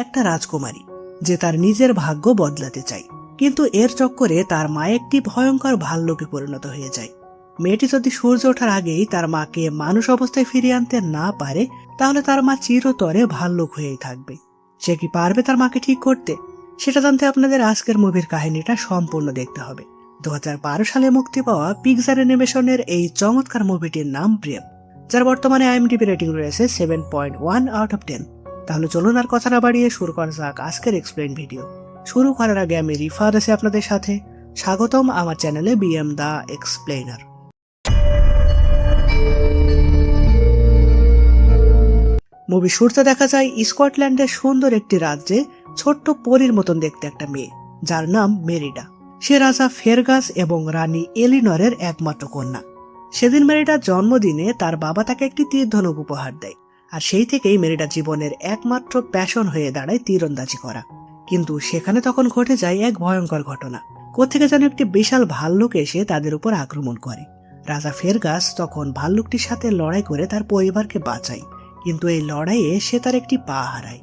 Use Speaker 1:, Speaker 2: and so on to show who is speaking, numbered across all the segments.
Speaker 1: একটা রাজকুমারী যে তার নিজের ভাগ্য বদলাতে চায়, কিন্তু এর চক্করে তার মা একটি ভয়ঙ্কর ভাল্লুকে পরিণত হয়ে যায়। মেয়েটি যদি সূর্য ওঠার আগেই তার মাকে মানুষ অবস্থায় ফিরিয়ে আনতে না পারে, তাহলে তার মা চিরতরে ভাল্লুক হয়েই থাকবে। সে কি পারবে তার মাকে ঠিক করতে? সেটা জানতে আপনাদের আজকের মুভির কাহিনীটা সম্পূর্ণ দেখতে হবে। 2012 সালে মুক্তি পাওয়া পিক্সার অ্যানিমেশনের এই চমৎকার মুভিটির নাম ব্রেভ, যার বর্তমানে IMDb রেটিং রয়েছে 7.1 আউট অফ 10। তাহলে চলুন আর কথা না বাড়িয়ে শুরু করা যাক আজকের এক্সপ্লেইন ভিডিও। শুরু করার আগে আমি রিফাত আছি আপনাদের সাথে। স্বাগতম আমার চ্যানেলে BM দ্য এক্সপ্লেইনার। মুভি শুরুতে দেখা যায় স্কটল্যান্ডের সুন্দর একটি রাজ্যে ছোট্ট পরীর মতন দেখতে একটা মেয়ে, যার নাম মেরিডা। সে রাজা ফেরগাস এবং রানী এলিনরের একমাত্র কন্যা। সেদিন মেরিডার জন্মদিনে তার বাবা তাকে একটি তীরধনুক উপহার দেয়, আর সেই থেকেই মেরিডা জীবনের একমাত্র প্যাশন হয়ে দাঁড়ায় তীরন্দাজি করা। কিন্তু সেখানে তখন ঘটে যায় এক ভয়ঙ্কর ঘটনা। কোত্থেকে যেন একটি বিশাল ভাল্লুক এসে তাদের উপর আক্রমণ করে। রাজা ফেরগাস তখন ভাল্লুকটির সাথে লড়াই করে তার পরিবারকে বাঁচায়, কিন্তু এই লড়াইয়ে সে তার একটি পা হারায়।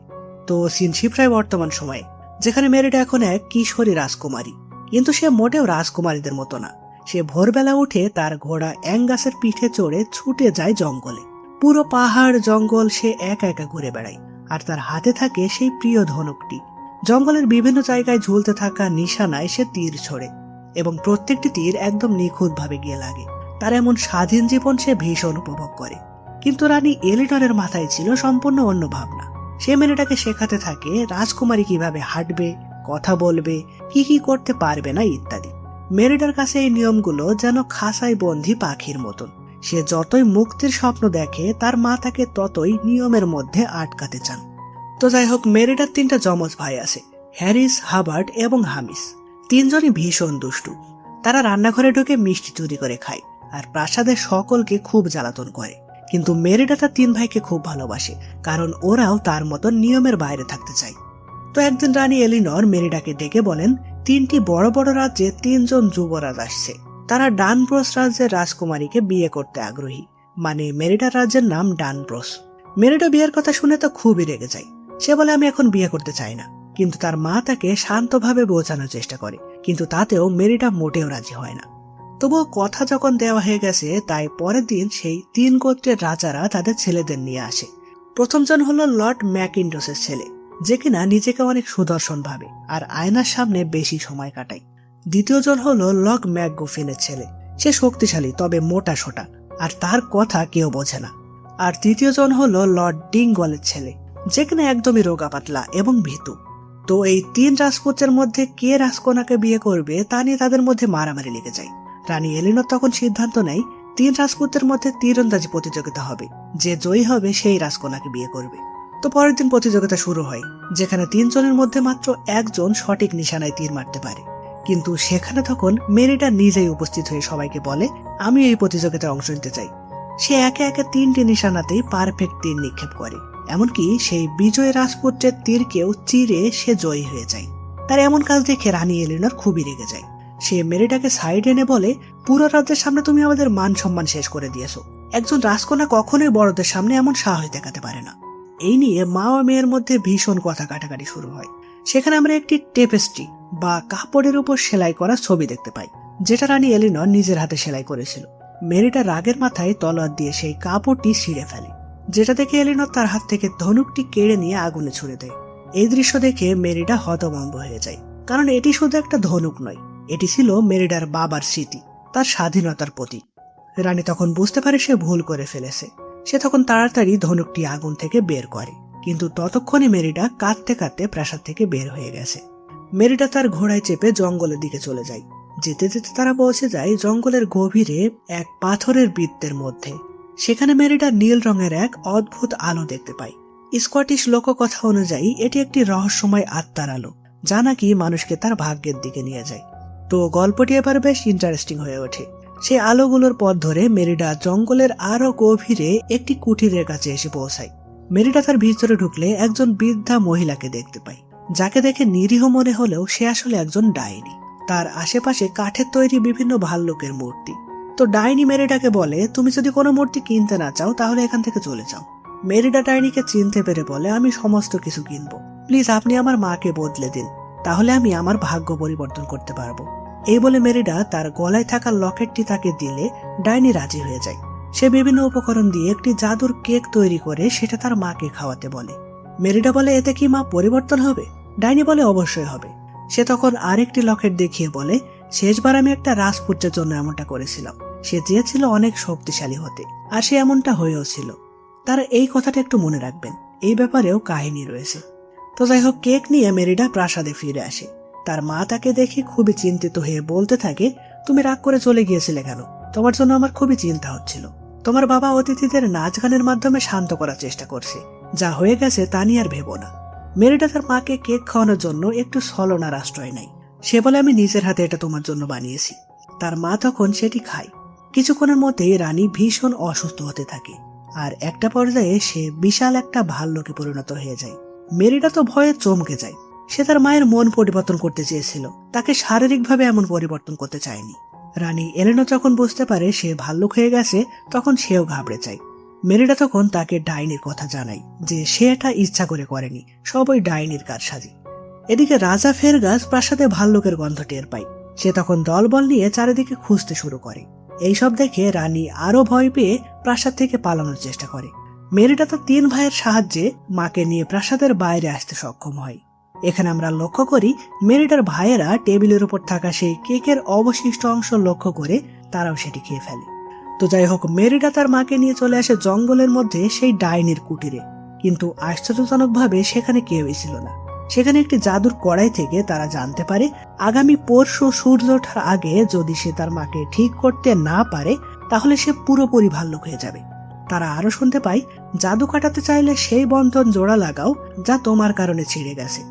Speaker 1: তো সিন শিফট বর্তমান সময়ে, যেখানে মেরিডা এখন এক কিশোরী রাজকুমারী। কিন্তু সে মোটেও রাজকুমারীদের মতো না। সে ভোরবেলা উঠে তার ঘোড়া অ্যাঙ্গাসের পিঠে চড়ে ছুটে যায় জঙ্গলে। পুরো পাহাড় জঙ্গল সে একা একা ঘুরে বেড়ায়, আর তার হাতে থাকে সেই প্রিয় ধনুকটি। জঙ্গলের বিভিন্ন জায়গায় ঝুলতে থাকা নিশানায় সে তীর ছোড়ে, এবং প্রত্যেকটি তীর একদম নিখুঁতভাবে গিয়ে লাগে। তার এমন স্বাধীন জীবন সে ভীষণ উপভোগ করে। কিন্তু রানী এলিনরের মাথায় ছিল সম্পূর্ণ অন্য ভাবনা। সে মেয়েটাকে শেখাতে থাকে রাজকুমারী কিভাবে হাঁটবে, কথা বলবে, কি কি করতে পারবে না ইত্যাদি। মেরিডার কাছে এই নিয়মগুলো যেন খাঁচায় বন্দী পাখির মতন। সে যতই মুক্তির স্বপ্ন দেখে, তার মা তাকে ততই নিয়মের মধ্যে আটকাতে চান। তো যাই হোক, মেরিডার 3টা যমজ ভাই আছে, হ্যারিস, হাবার্ট এবং হামিস। 3জনই ভীষণ দুষ্টু। তারা রান্নাঘরে ঢুকে মিষ্টি চুরি করে খায়, আর প্রাসাদের সকলকে খুব জ্বালাতন করে। কিন্তু মেরিডা তার 3 ভাইকে খুব ভালোবাসে, কারণ ওরাও তার মতন নিয়মের বাইরে থাকতে চায়। তো একদিন রানী এলিনর মেরিডাকে ডেকে বলেন, 3টি বড় বড় রাজ্যে 3জন যুবরাজ আসছে। তারা ডানব্রোস রাজ্যের রাজকুমারীকে বিয়ে করতে আগ্রহী। মানে মেরিডার রাজ্যের নাম ডানব্রোস। মেরিডা বিয়ের কথা শুনে তো খুবই রেগে যায়। সে বলে, আমি এখন বিয়ে করতে চাই না। কিন্তু তার মা তাকে শান্তভাবে বোঝানোর চেষ্টা করে, কিন্তু তাতেও মেরিডা মোটেও রাজি হয় না। তবুও কথা যখন দেওয়া হয়ে গেছে, তাই পরের দিন সেই 3 গোত্রের রাজারা তাদের ছেলেদের নিয়ে আসে। প্রথমজন হলো লর্ড ম্যাকিন্টসের ছেলে, যে কিনা নিজেকে অনেক সুদর্শন ভাবে আর আয়নার সামনে বেশি সময় কাটায়। দ্বিতীয়জন হলো লর্ড ম্যাকগুফিনের ছেলে। সে শক্তিশালী তবে মোটা সোটা, আর তার কথা কেউ বোঝে না। আর তৃতীয়জন হলো লর্ড ডিঙ্গলের ছেলে, যে কিনা একদমই রোগা পাতলা এবং ভীতু। তো এই 3 রাজপুত্রের মধ্যে কে রাজকন্যাকে বিয়ে করবে তা নিয়ে তাদের মধ্যে মারামারি লেগে যায়। রানী এলিনর তখন সিদ্ধান্ত নেয় 3 রাজপুত্রের মধ্যে তীরন্দাজি প্রতিযোগিতা হবে, যে জয়ী হবে সেই রাজকন্যাকে বিয়ে করবে। তো পরের দিন প্রতিযোগিতা শুরু হয়, যেখানে 3 জনের মধ্যে মাত্র একজন সঠিক নিশানায় তীর মারতে পারে। কিন্তু সেখানে তখন মেরিডা নিজেই উপস্থিত হয়ে সবাইকে বলে, আমি এই প্রতিযোগিতায় অংশ নিতে চাই। সে একে একে 3টি নিশানাতেই পারফেক্ট তীর নিক্ষেপ করে, এমনকি সেই বিজয় রাজপুত্রের তীরকেও চিরে সে জয়ী হয়ে যায়। তার এমন কাজ দেখে রানী এলিনর খুবই রেগে যায়। সে মেরিডাকে সাইড এনে বলে, পুরো রাজ্যের সামনে তুমি আমাদের মান সম্মান শেষ করে দিয়েছো। একজন রাজকন্যা কখনোই বড়দের সামনে এমন সাহস দেখাতে পারে না। এই নিয়ে মা ও মেয়ের মধ্যে ভীষণ কথা কাটাকাটি শুরু হয়। সেখানে আমরা একটি টেপেস্ট্রি বা কাপড়ের উপর সেলাই করা ছবি দেখতে পাই, যেটা রানী এলিনর নিজের হাতে সেলাই করেছিল। মেরিডা রাগের মাথায় তলোয়ার দিয়ে সেই কাপড়টি ছিঁড়ে ফেলে, যেটা দেখে এলিনর তার হাত থেকে ধনুকটি কেড়ে নিয়ে আগুনে ছুড়ে দেয়। এই দৃশ্য দেখে মেরিডা হতভম্ব হয়ে যায়, কারণ এটি শুধু একটা ধনুক নয়, এটি ছিল মেরিডার বাবার স্মৃতি, তার স্বাধীনতার প্রতীক। রানী তখন বুঝতে পারে সে ভুল করে ফেলেছে। সে তখন তাড়াতাড়ি ধনুকটি আগুন থেকে বের করে, কিন্তু ততক্ষণে মেরিডা কাঁদতে কাঁদতে প্রাসাদ থেকে বের হয়ে গেছে। মেরিডা তার ঘোড়ায় চেপে জঙ্গলের দিকে চলে যায়। যেতে যেতে তারা পৌঁছে যায় জঙ্গলের গভীরে এক পাথরের বৃত্তের মধ্যে। সেখানে মেরিডা নীল রঙের এক অদ্ভুত আলো দেখতে পায়। স্কটিশ লোককথা অনুযায়ী এটি একটি রহস্যময় আত্মার আলো, যা নাকি মানুষকে তার ভাগ্যের দিকে নিয়ে যায়। তো গল্পটি এবার বেশ ইন্টারেস্টিং হয়ে ওঠে। সেই আলোগুলোর পথ ধরে মেরিডা জঙ্গলের আরো গভীরে একটি কুটিরের কাছে এসে পৌঁছায়। মেরিডা তার ভিতরে ঢুকলে একজন বৃদ্ধা মহিলাকে দেখতে পায়, যাকে দেখে নিরীহ মনে হলেও সে আসলে একজন ডাইনি। তার আশেপাশে কাঠের তৈরি বিভিন্ন ভাল্লুকের মূর্তি। তো ডাইনি মেরিডাকে বলে, তুমি যদি কোনো মূর্তি কিনতে না চাও তাহলে এখান থেকে চলে যাও। মেরিডা ডাইনিকে চিনতে পেরে বলে, আমি সমস্ত কিছু কিনবো, প্লিজ আপনি আমার মাকে বদলে দিন, তাহলে আমি আমার ভাগ্য পরিবর্তন করতে পারবো। এই বলে মেরিডা তার গলায় থাকা লকেটটি তাকে দিলে ডাইনি রাজি হয়ে যায়। সে বিভিন্ন উপকরণ দিয়ে একটি জাদুর কেক তৈরি করে সেটা তার মাকে খাওয়াতে বলে। মেরিডা বলে, এতে কি মা পরিবর্তন হবে? ডাইনি বলে, অবশ্যই হবে। সে তখন আরেকটি লকেট দেখিয়ে বলে, শেষবার আমি একটা রাজপুত্রের জন্য এমনটা করেছিলাম। সে চেয়েছিল অনেক শক্তিশালী হতে, আর সে এমনটা হয়েও ছিল। তারা এই কথাটা একটু মনে রাখবেন, এই ব্যাপারেও কাহিনী রয়েছে। তো যাই হোক, কেক নিয়ে মেরিডা প্রাসাদে ফিরে আসে। তার মা তাকে দেখে খুবই চিন্তিত হয়ে বলতে থাকে, তুমি রাগ করে চলে গিয়েছিলে কেন? তোমার জন্য আমার খুবই চিন্তা হচ্ছিল। তোমার বাবা অতিথিদের নাচ গানের মাধ্যমে শান্ত করার চেষ্টা করছে, যা হয়ে গেছে তা নিয়ে আর ভেবো না। মেরিডা তার মাকে কেক খাওয়ানোর জন্য একটু ছলনার আশ্রয় নেয়। সে বলে, আমি নিজের হাতে এটা তোমার জন্য বানিয়েছি। তার মা তখন সেটি খায়। কিছুক্ষণের মধ্যেই রানী ভীষণ অসুস্থ হতে থাকে, আর একটা পর্যায়ে সে বিশাল একটা ভাল্লুকে পরিণত হয়ে যায়। মেরিডা তো ভয়ে চমকে যায়। সে তার মায়ের মন পরিবর্তন করতে চেয়েছিল, তাকে শারীরিকভাবে এমন পরিবর্তন করতে চায়নি। রানী এলেনা যখন বুঝতে পারে সে ভাল্লুক হয়ে গেছে, তখন সেও ঘাবড়ে যায়। মেরিডা তখন তাকে ডাইনির কথা জানায় যে সে এটা ইচ্ছা করে করেনি, সবই ডাইনির কারসাজি। এদিকে রাজা ফেরগাস প্রাসাদে ভাল্লুকের গন্ধ টের পায়। সে তখন দলবল নিয়ে চারিদিকে খুঁজতে শুরু করে। এইসব দেখে রানী আরো ভয় পেয়ে প্রাসাদ থেকে পালানোর চেষ্টা করে। মেরিডা তার 3 ভাইয়ের সাহায্যে মাকে নিয়ে প্রাসাদের বাইরে আসতে সক্ষম হয়। এখানে আমরা লক্ষ্য করি মেরিডার ভাইয়েরা টেবিলের উপর থাকা সেই কেকের অবশিষ্ট অংশ লক্ষ্য করে তারাও সেটি খেয়ে ফেলে। তো যাই হোক, মেরিডা তার মাকে নিয়ে চলে আসে জঙ্গলের মধ্যে সেই ডাইনির কুটিরে। কিন্তু আশ্চর্যজনকভাবে সেখানে কেউই ছিল না। সেখানে একটি জাদুর কড়াই থেকে তারা জানতে পারে আগামী পরশু সূর্য ওঠার আগে যদি সে তার মাকে ঠিক করতে না পারে, তাহলে সে পুরোপুরি ভাল্লুক হয়ে যাবে। তারা আরো শুনতে পায়, জাদু কাটাতে চাইলে সেই বন্ধন জোড়া লাগাও যা তোমার কারণে ছিঁড়ে গেছে।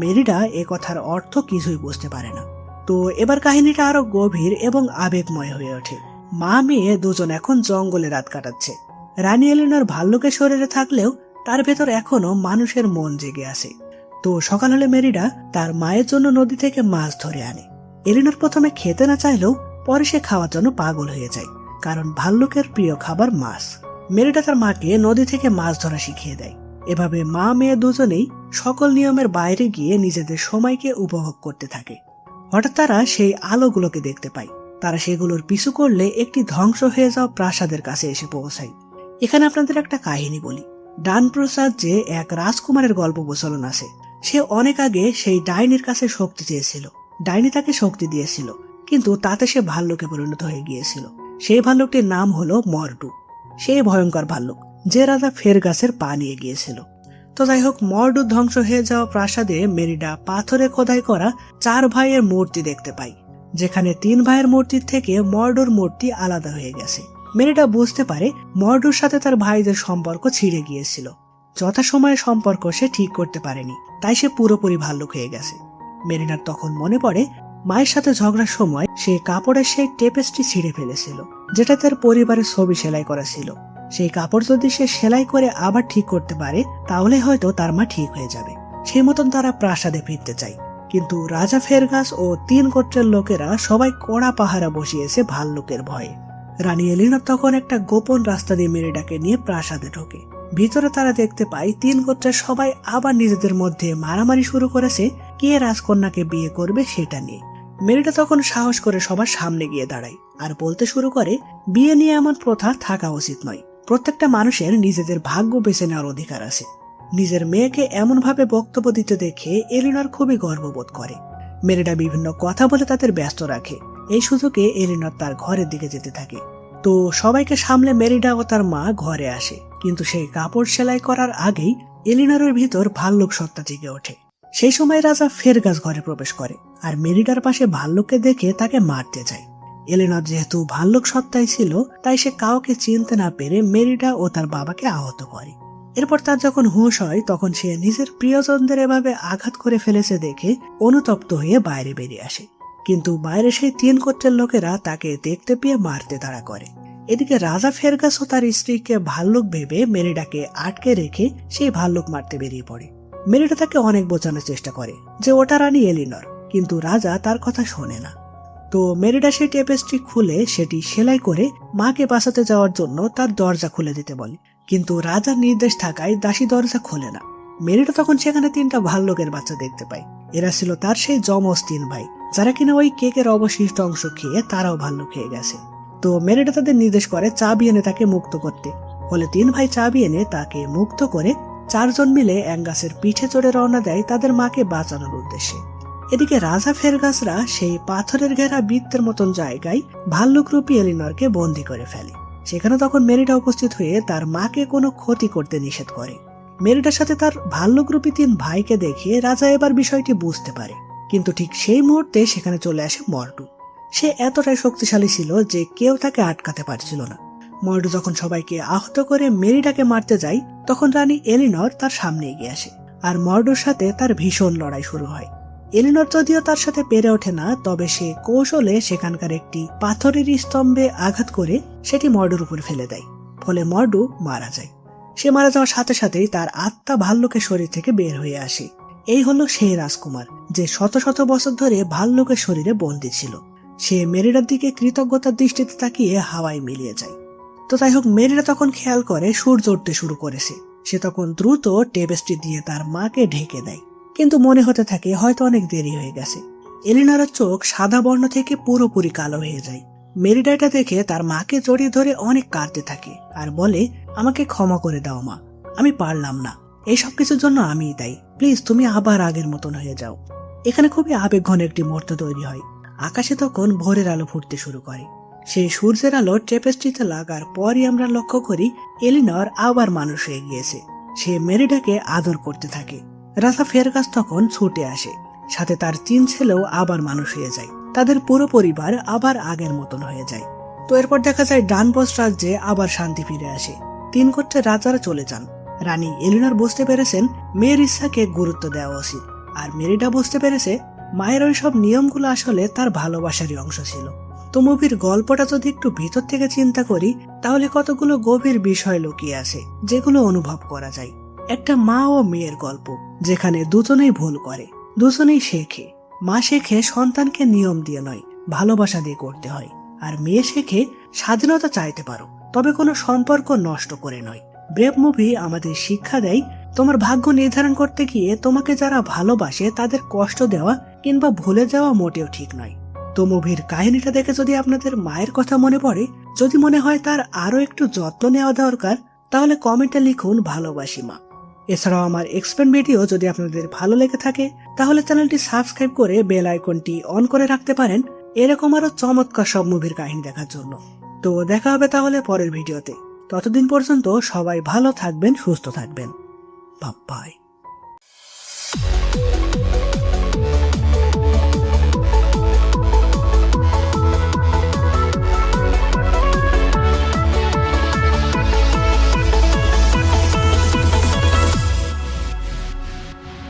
Speaker 1: মেরিডা এ কথার অর্থ কিছুই বুঝতে পারে না। তো এবার কাহিনীটা আরো গভীর এবং আবেগময় হয়ে ওঠে। মা মেয়ে দুজন এখন জঙ্গলে রাত কাটাচ্ছে। রানী এলিনর ভাল্লুকের শরীরে থাকলেও তার ভেতর এখনো মানুষের মন জেগে আছে। তো সকাল হলে মেরিডা তার মায়ের জন্য নদী থেকে মাছ ধরে আনে। এলিনর প্রথমে খেতে না চাইলেও পরে সে খাওয়ার জন্য পাগল হয়ে যায়, কারণ ভাল্লুকের প্রিয় খাবার মাছ। মেরিডা তার মাকে নদী থেকে মাছ ধরা শিখিয়ে দেয়। এভাবে মা মেয়ে দুজনেই সকল নিয়মের বাইরে গিয়ে নিজেদের সময়কে উপভোগ করতে থাকে। হঠাৎ তারা সেই আলোগুলোকে দেখতে পায়। তারা সেগুলোর পিছু করলে একটি ধ্বংস হয়ে যাওয়া প্রাসাদের কাছে এসে পৌঁছায়। এখানে আপনাদের একটা কাহিনী বলি। ডান প্রসাদ যে এক রাজকুমারের গল্প প্রচলন আছে। সে অনেক আগে সেই ডাইনির কাছে শক্তি চেয়েছিল। ডাইনি তাকে শক্তি দিয়েছিল, কিন্তু তাতে সে ভাল্লুকে পরিণত হয়ে গিয়েছিল। সেই ভাল্লুকটির নাম হলো মর্ডু। সেই ভয়ঙ্কর ভাল্লুক যে রাজা ফেরগাসের পা নিয়ে গিয়েছিল। তো যাই হোক, মর্ডু ধ্বংস হয়ে যাওয়া প্রাসাদে মেরিডা পাথরে খোদাই করা 4 ভাইয়ের মূর্তি দেখতে পাই, যেখানে 3 ভাইয়ের মূর্তির থেকে মর্ডুর মূর্তি আলাদা হয়ে গেছে। মেরিডা বুঝতে পারে মর্ডুর সাথে তার ভাইদের সম্পর্ক ছিঁড়ে গিয়েছিল। যথাসময়ে সম্পর্ক সে ঠিক করতে পারেনি, তাই সে পুরোপুরি ভাল্লুক হয়ে গেছে। মেরিনার তখন মনে পড়ে মায়ের সাথে ঝগড়ার সময় সে কাপড়ের সেই টেপেস্ট্রি ছিঁড়ে ফেলেছিল, যেটা তার পরিবারের ছবি সেলাই করা ছিল। সেই কাপড় যদি সে সেলাই করে আবার ঠিক করতে পারে, তাহলে হয়তো তার মা ঠিক হয়ে যাবে। সেই মতন তারা প্রাসাদে ফিরতে চায়, কিন্তু রাজা ফেরগাস ও 3 গোত্রের লোকেরা সবাই কড়া পাহারা বসিয়েছে ভাল্লুকের ভয়ে। রানী এলিনর তখন একটা গোপন রাস্তা দিয়ে মেরিডাকে নিয়ে প্রাসাদে ঢোকে। ভিতরে তারা দেখতে পায় 3 গোত্রের সবাই আবার নিজেদের মধ্যে মারামারি শুরু করেছে কে রাজকন্যাকে বিয়ে করবে সেটা নিয়ে। মেরিডা তখন সাহস করে সবার সামনে গিয়ে দাঁড়ায় আর বলতে শুরু করে, বিয়ে নিয়ে এমন প্রথা থাকা উচিত নয়। প্রত্যেকটা মানুষের নিজেদের ভাগ্য বেছে নেওয়ার অধিকার আছে। নিজের মেয়েকে এমন ভাবে বক্তব্য দিতে দেখে এলিনর খুবই গর্ববোধ করে। মেরিডা বিভিন্ন কথা বলে তাদের ব্যস্ত রাখে। এই সুযোগে এলিনর তার ঘরের দিকে যেতে থাকে। তো সবাইকে সামলে মেরিডা ও তার মা ঘরে আসে, কিন্তু সেই কাপড় সেলাই করার আগেই এলিনরের ভিতর ভাল্লুক সত্তা জেগে ওঠে। সেই সময় রাজা ফেরগাস ঘরে প্রবেশ করে আর মেরিডার পাশে ভাল্লুককে দেখে তাকে মারতে যায়। এলিনর যেহেতু ভাল্লুক সত্তাই ছিল, তাই সে কাউকে চিনতে না পেরে মেরিডা ও তার বাবাকে আহত করে। এরপর তার যখন হুঁশ হয়, তখন সে নিজের প্রিয়জনদের এভাবে আঘাত করে ফেলেছে দেখে অনুতপ্ত হয়ে বাইরে বেরিয়ে আসে। কিন্তু বাইরে সেই 3 গোত্রের লোকেরা তাকে দেখতে পেয়ে মারতে তাড়া করে। এদিকে রাজা ফেরগাস ও তার স্ত্রীকে ভাল্লুক ভেবে মেরিডাকে আটকে রেখে সেই ভাল্লুক মারতে বেরিয়ে পড়ে। মেরিডা তাকে অনেক বোঝানোর চেষ্টা করে যে ওটা রানী এলিনর, কিন্তু রাজা তার কথা শোনে না। তো মেরিডা সেই টেপেস্ট্রি খুলে সেটি সেলাই করে মাকে বাঁচাতে যাওয়ার জন্য তার দরজা খুলে দিতে বলে, কিন্তু রাজার নির্দেশ থাকায় দাসী দরজা খোলে না। মেরিটা তখন সেখানে 3টা ভাল্লুকের বাচ্চা দেখতে পায়। এরা ছিল তার সেই যমজ 3 ভাই, যারা কিনা ওই কেকের অবশিষ্ট অংশ খেয়ে তারাও ভাল্লুক হয়ে গেছে। তো মেরিটা তাদের নির্দেশ করে চাবি এনে তাকে মুক্ত করতে। ফলে 3 ভাই চাবি এনে তাকে মুক্ত করে 4 জন মিলে অ্যাঙ্গাসের পিঠে চড়ে রওনা দেয় তাদের মাকে বাঁচানোর উদ্দেশ্যে। এদিকে রাজা ফেরগাসরা সেই পাথরের ঘেরা বৃত্তের মতন জায়গায় ভাল্লুকরূপী এলিনরকে বন্দী করে ফেলে। সেখানে তখন মেরিটা উপস্থিত হয়ে তার মাকে কোনো ক্ষতি করতে নিষেধ করে। মেরিটার সাথে তার ভাল্লুকরূপী 3 ভাইকে দেখে রাজা এবার বিষয়টি বুঝতে পারে, কিন্তু ঠিক সেই মুহূর্তে সেখানে চলে আসে মর্ডু। সে এতটাই শক্তিশালী ছিল যে কেউ তাকে আটকাতে পারছিল না। মর্ডু যখন সবাইকে আহত করে মেরিটাকে মারতে যায়, তখন রানী এলিনর তার সামনে এগিয়ে আসে, আর মর্ডুর সাথে তার ভীষণ লড়াই শুরু হয়। এলিনর যদিও তার সাথে পেরে ওঠে না, তবে সে কৌশলে সেখানকার একটি পাথরের স্তম্ভে আঘাত করে সেটি মর্ডুর উপর ফেলে দেয়। ফলে মর্ডু মারা যায়। সে মারা যাওয়ার সাথে সাথেই তার আত্মা ভাল্লুকের শরীর থেকে বের হয়ে আসে। এই হলো সেই রাজকুমার যে শত শত বছর ধরে ভাল্লুকের শরীরে বন্দী ছিল। সে মেরিডার দিকে কৃতজ্ঞতার দৃষ্টিতে তাকিয়ে হাওয়ায় মিলিয়ে যায়। তো যাই হোক, মেরিডা তখন খেয়াল করে সূর্য উঠতে শুরু করেছে। সে তখন দ্রুত টেপেস্ট্রি দিয়ে তার মাকে ঢেকে দেয়, কিন্তু মনে হতে থাকে হয়তো অনেক দেরি হয়ে গেছে। এলিনরের চোখ সাদা বর্ণ থেকে পুরোপুরি কালো হয়ে যায়। মেরিডা এটা দেখে তার মাকে জড়িয়ে ধরে অনেক কাঁদতে থাকে আর বলে, আমাকে ক্ষমা করে দাও মা, আমি পারলাম না, এই সব কিছুর জন্য আমিই দায়ী, প্লিজ তুমি আবার আগের মতন হয়ে যাও। এখানে খুবই আবেগঘন একটি মুহূর্ত তৈরি হয়। আকাশে তখন ভোরের আলো ফুটতে শুরু করে। সেই সূর্যের আলো টেপেস্ট্রিতে লাগার পরই আমরা লক্ষ্য করি এলিনর আবার মানুষ হয়ে গিয়েছে। সে মেরিডাকে আদর করতে থাকে। রাজা ফেরগাস তখন ছুটে আসে, সাথে তার 3 ছেলেও আবার মানুষ হয়ে যায়। তাদের পুরো পরিবার আবার আগের মতন হয়ে যায়। তো এরপর দেখা যায় ডানবস রাজ্যে আবার শান্তি ফিরে আসে। 3 গোত্রের রাজারা চলে যান। রানী এলিনর বুঝতে পেরেছেন মেয়ের ইচ্ছাকে গুরুত্ব দেওয়া উচিত, আর মেরিডা বুঝতে পেরেছে মায়ের ওই সব নিয়মগুলো আসলে তার ভালোবাসারই অংশ ছিল। তো মুভির গল্পটা যদি একটু ভিতর থেকে চিন্তা করি, তাহলে কতগুলো গভীর বিষয় লুকিয়ে আছে যেগুলো অনুভব করা যায়। একটা মা ও মেয়ের গল্প, যেখানে দুজনেই ভুল করে, দুজনেই শেখে। মা শেখে সন্তানকে নিয়ম দিয়ে নয়, ভালোবাসা দিয়ে করতে হয়, আর মেয়ে শেখে স্বাধীনতা চাইতে পারো, তবে কোনো সম্পর্ক নষ্ট করে নয়। ব্রেভ মুভি আমাদের শিক্ষা দেয়, তোমার ভাগ্য নির্ধারণ করতে গিয়ে তোমাকে যারা ভালোবাসে তাদের কষ্ট দেওয়া কিংবা ভুলে যাওয়া মোটেও ঠিক নয়। তো মুভির কাহিনীটা দেখে যদি আপনাদের মায়ের কথা মনে পড়ে, যদি মনে হয় তার আরো একটু যত্ন নেওয়া দরকার, তাহলে কমেন্টে লিখুন ভালোবাসি মা। এছাড়াও আমার এক্সপ্লেন ভিডিও যদি আপনাদের ভালো লেগে থাকে, তাহলে চ্যানেলটি সাবস্ক্রাইব করে বেল আইকনটি অন করে রাখতে পারেন এরকম আরো চমৎকার সব মুভির কাহিনী দেখার জন্য। তো দেখা হবে তাহলে পরের ভিডিওতে। ততদিন পর্যন্ত সবাই ভালো থাকবেন, সুস্থ থাকবেন। Bye bye.